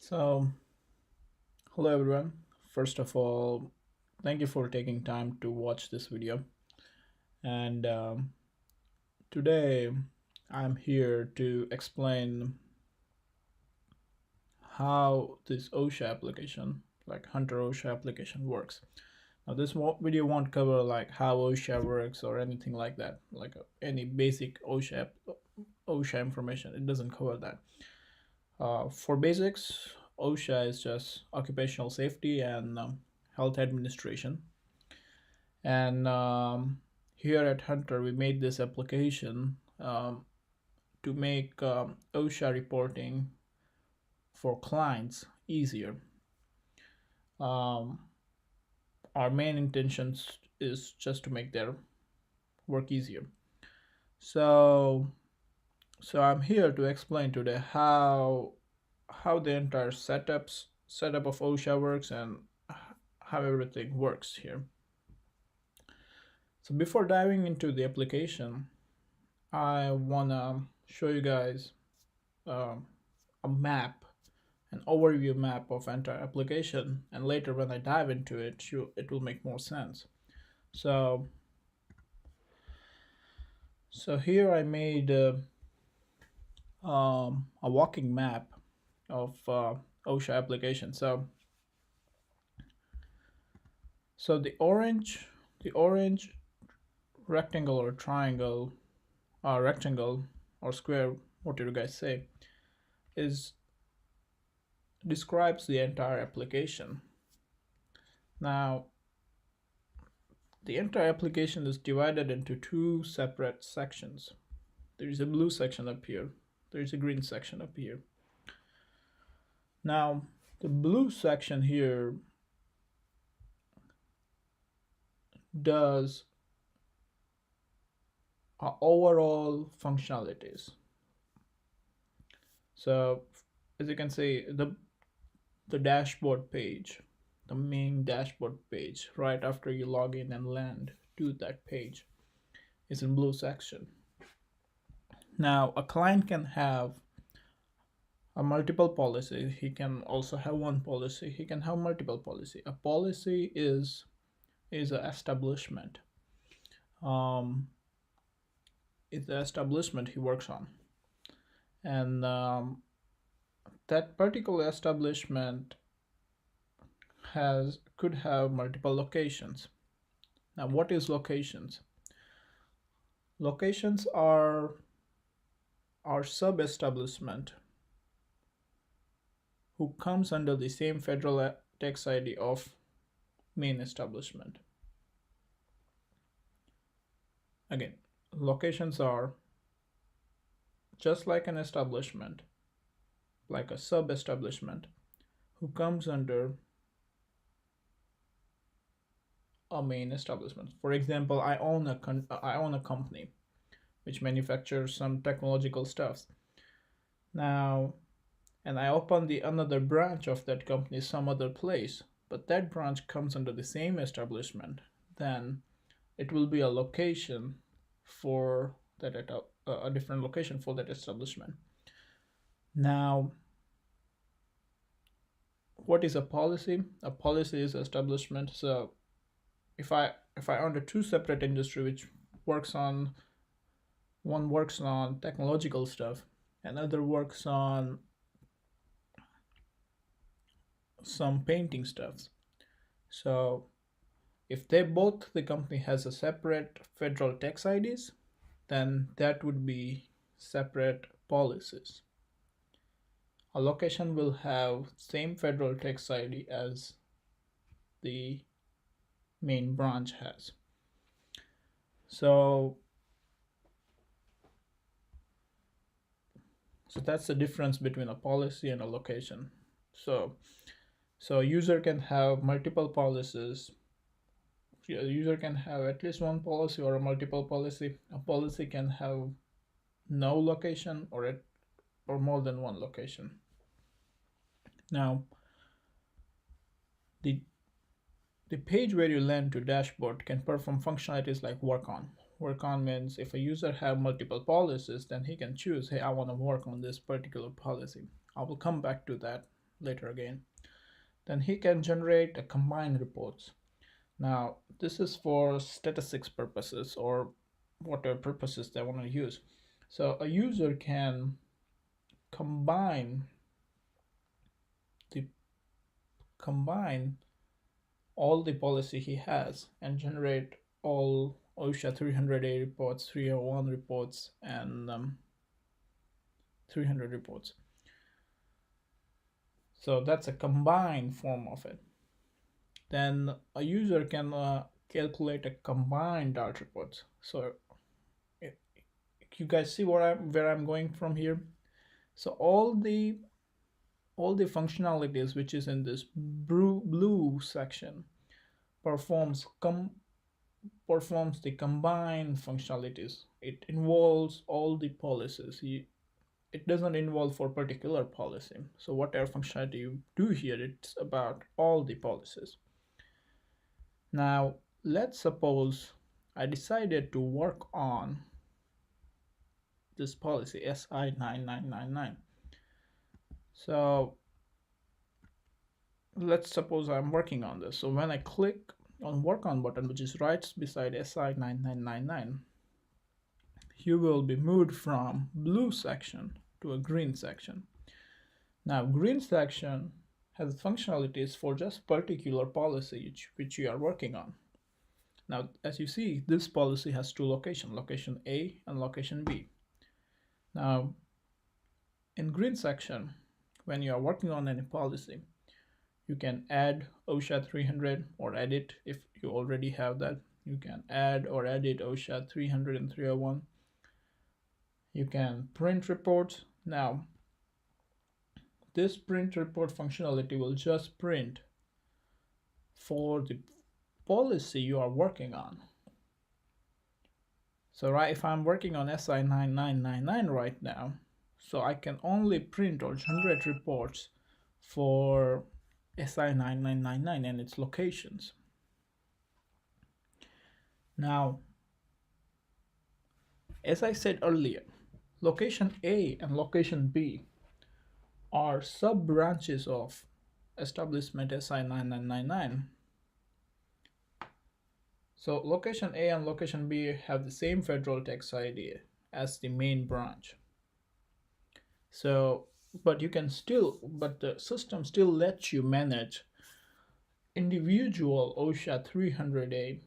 So, hello everyone. First of all, thank you for taking time to watch this video. And today I'm here to explain how this OSHA application, like Hunter OSHA application, works. Now, this video won't cover like how OSHA works or anything like that, like any basic OSHA information. It doesn't cover that. For basics, OSHA is just occupational safety and health administration. And here at Hunter, we made this application to make OSHA reporting for clients easier. Um, our main intentions is just to make their work easier. So, so I'm here to explain today how the entire setup of OSHA works and how everything works here. So before diving into the application, I wanna show you guys a map, an overview map of entire application, and later when I dive into it, it will make more sense. So, so here I made a walking map of OSHA application. So the orange rectangle or triangle, rectangle or square, what do you guys say, is describes the entire application. Now, the entire application is divided into two separate sections. There is a blue section up here. There is a green section up here. Now, the blue section here does overall functionalities. So, as you can see, the dashboard page, the main dashboard page, right after you log in and land to that page, is in blue section. Now, a client can have a multiple policy. He can also have one policy. He can have multiple policy. A policy is an establishment. It's the establishment he works on, and that particular establishment could have multiple locations. Now, what is locations? Locations are sub-establishment who comes under the same federal tax ID of main establishment. Again, locations are just like an establishment, like a sub-establishment who comes under a main establishment. For example, I own a company which manufactures some technological stuff. Now, and I open another branch of that company some other place, but that branch comes under the same establishment, then it will be a location for that a different location for that establishment. Now, what is a policy? A policy is establishment. So if I own the two separate industry which one works on technological stuff, another works on some painting stuff. So if the company has a separate federal tax IDs, then that would be separate policies. A location will have same federal tax ID as the main branch has. So that's the difference between a policy and a location. So a user can have multiple policies. A user can have at least one policy or a multiple policy. A policy can have no location or more than one location. Now, the page where you land to dashboard can perform functionalities like work on. Work on means if a user have multiple policies, then he can choose, hey, I want to work on this particular policy. I will come back to that later again. Then he can generate a combined reports. Now, this is for statistics purposes or whatever purposes they want to use. So a user can combine the combine all the policy he has and generate all OSHA 300A reports, 301 reports, and 300 reports. So that's a combined form of it. Then a user can calculate a combined dart reports. So you guys see where I'm going from here. So all the functionalities which is in this blue section performs the combined functionalities. It involves all the policies. It doesn't involve for particular policy. So whatever functionality you do here, it's about all the policies. Now let's suppose I decided to work on this policy SI 9999. So let's suppose I'm working on this. So when I click on work on button, which is right beside SI 9999, you will be moved from blue section to a green section. Now green section has functionalities for just particular policy which you are working on. Now as you see, this policy has two locations, location A and location B. Now in green section, when you are working on any policy, you can add OSHA 300 or edit if you already have that. You can add or edit OSHA 300 and 301. You can print reports. Now, this print report functionality will just print for the policy you are working on. So right, if I'm working on SI 9999 right now, so I can only print or generate reports for SI 9999 and its locations. Now, as I said earlier, location A and location B are sub-branches of establishment SI 9999. So location A and location B have the same federal tax ID as the main branch. So, but the system still lets you manage individual OSHA 300A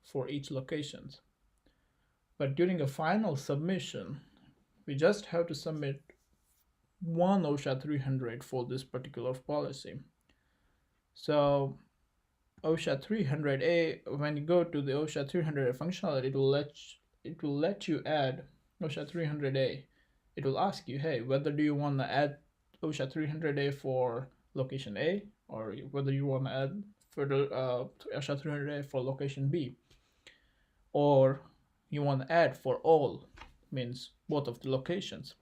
for each locations. But during a final submission, we just have to submit one OSHA 300 for this particular policy. So OSHA 300A, when you go to the OSHA 300A functionality, it will let you add OSHA 300A. It will ask you, hey, whether do you want to add OSHA 300A for location A, or whether you want to add further OSHA 300A for location B, or you want to add for all, means both of the locations.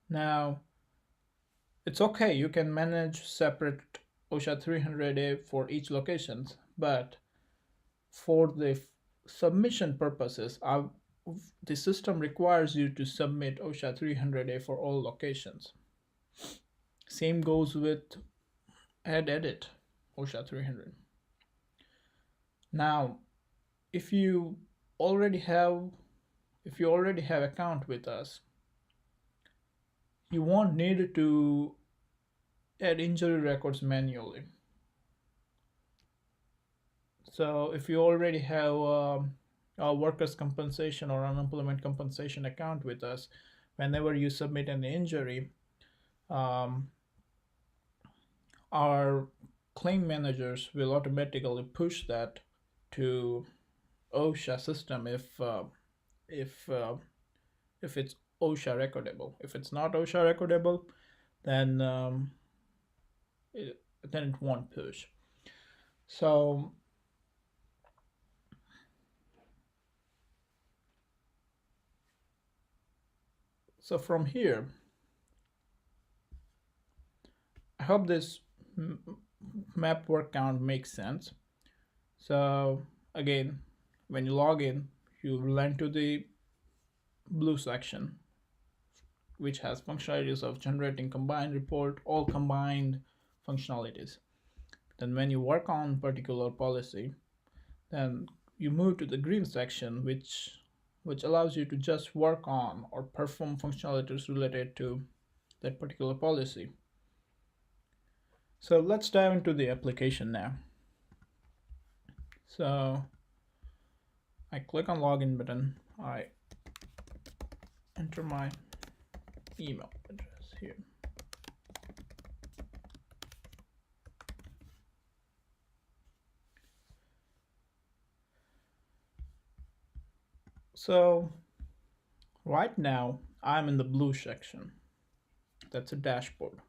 Now, it's okay, you can manage separate OSHA 300A for each location, but for the submission purposes, the system requires you to submit OSHA 300A for all locations. Same goes with edit OSHA 300. Now, if you already have account with us, you won't need to add injury records manually. So if you already have a workers' compensation or unemployment compensation account with us, whenever you submit an injury, our claim managers will automatically push that to OSHA system if it's OSHA recordable. If it's not OSHA recordable, then it won't push. So from here, I hope this map work count makes sense. So again, when you log in, you land to the blue section. which has functionalities of generating combined report, all combined functionalities. Then when you work on particular policy, then you move to the green section, which allows you to just work on or perform functionalities related to that particular policy. So let's dive into the application now. So I click on login button, I enter my email address here. So right now I'm in the blue section. That's a dashboard.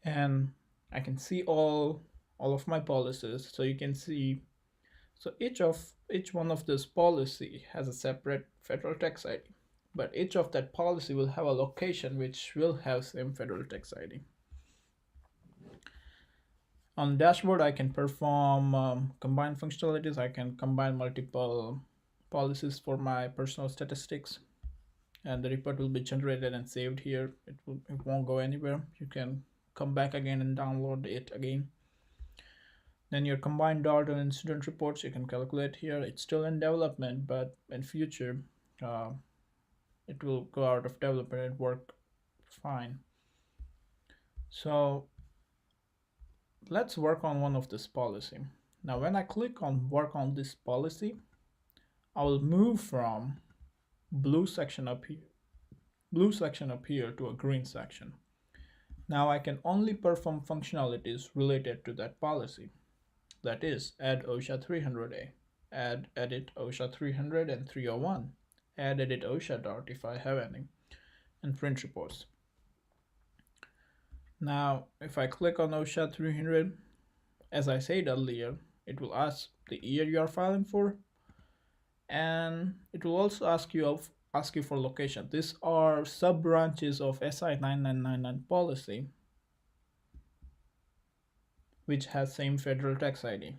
And I can see all of my policies. So you can see, so each one of this policy has a separate federal tax ID, but each of that policy will have a location which will have same federal tax ID. On dashboard, I can perform combined functionalities. I can combine multiple policies for my personal statistics, and the report will be generated and saved here. It won't go anywhere. You can come back again and download it again. Then your combined data and incident reports you can calculate here. It's still in development, but in future it will go out of development and work fine. So let's work on one of this policy. Now when I click on work on this policy, I will move from blue section up here to a green section. Now I can only perform functionalities related to that policy. That is, add OSHA 300A, add edit OSHA 300 and 301, add edit OSHA dart if I have any, and print reports. Now, if I click on OSHA 300, as I said earlier, it will ask the year you are filing for, and it will also ask you for location. These are sub branches of SI 9999 policy, which has same federal tax ID.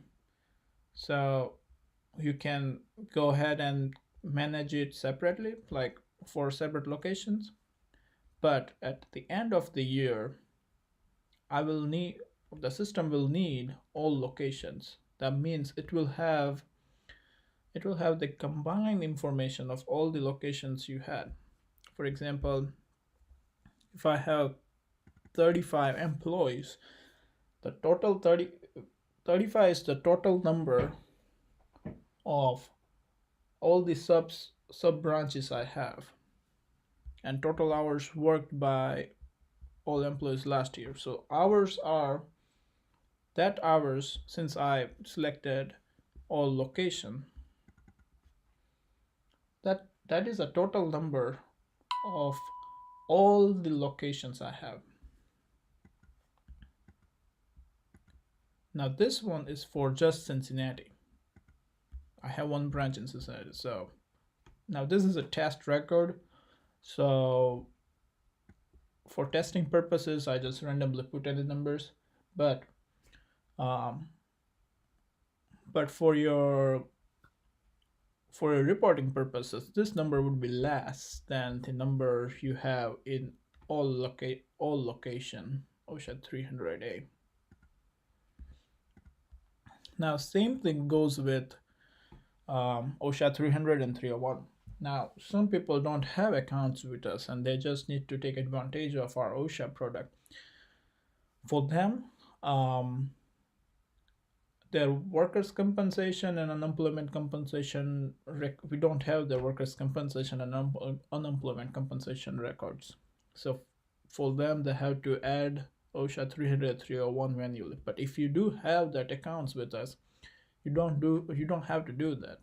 So you can go ahead and manage it separately, like for separate locations. But at the end of the year, the system will need all locations. That means it will have the combined information of all the locations you had. For example, if I have 35 employees, the total 35 is the total number of all the sub branches I have, and total hours worked by all employees last year. So hours, since I selected all location, that is a total number of all the locations I have. Now this one is for just Cincinnati. I have one branch in Cincinnati. So now this is a test record. So for testing purposes, I just randomly put any numbers, but for your reporting purposes, this number would be less than the number you have in all location OSHA 300A. Now same thing goes with OSHA 300 and 301. Now some people don't have accounts with us and they just need to take advantage of our OSHA product. For them, their workers' compensation and unemployment compensation, we don't have their workers' compensation and unemployment compensation records. So for them, they have to add OSHA 300, 301 manually. But if you do have that accounts with us, you don't have to do that.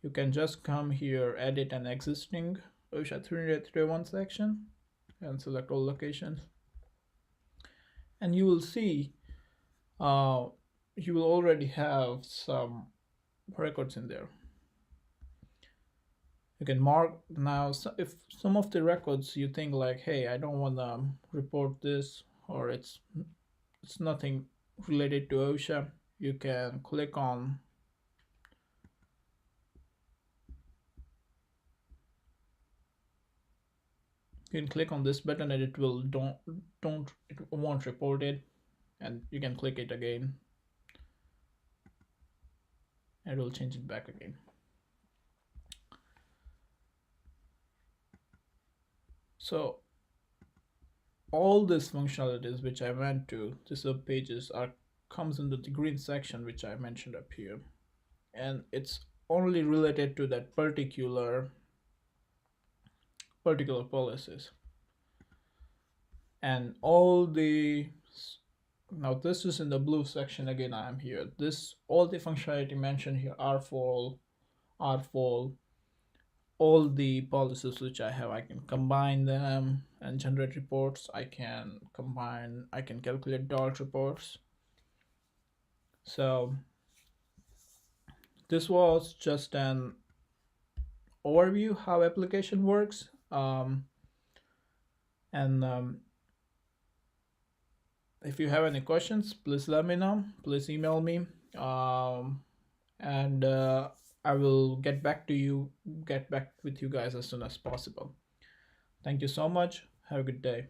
You can just come here, edit an existing OSHA 300, 301 section, and select all locations, and you will see you will already have some records in there. You can mark now. If some of the records you think like, hey, I don't want to report this, or it's nothing related to OSHA, you can click on can click on this button and it will don't it won't report it, and you can click it again and it will change it back again. So all these functionalities which I went to the sub pages are comes into the green section which I mentioned up here, and it's only related to that particular policies. And all the now this is in the blue section again. I am here. This all the functionality mentioned here are for all the policies which I have. I can combine them and generate reports. I can calculate dot reports. So this was just an overview how application works. And if you have any questions, please let me know. Please email me. And I will get back with you guys as soon as possible. Thank you so much. Have a good day.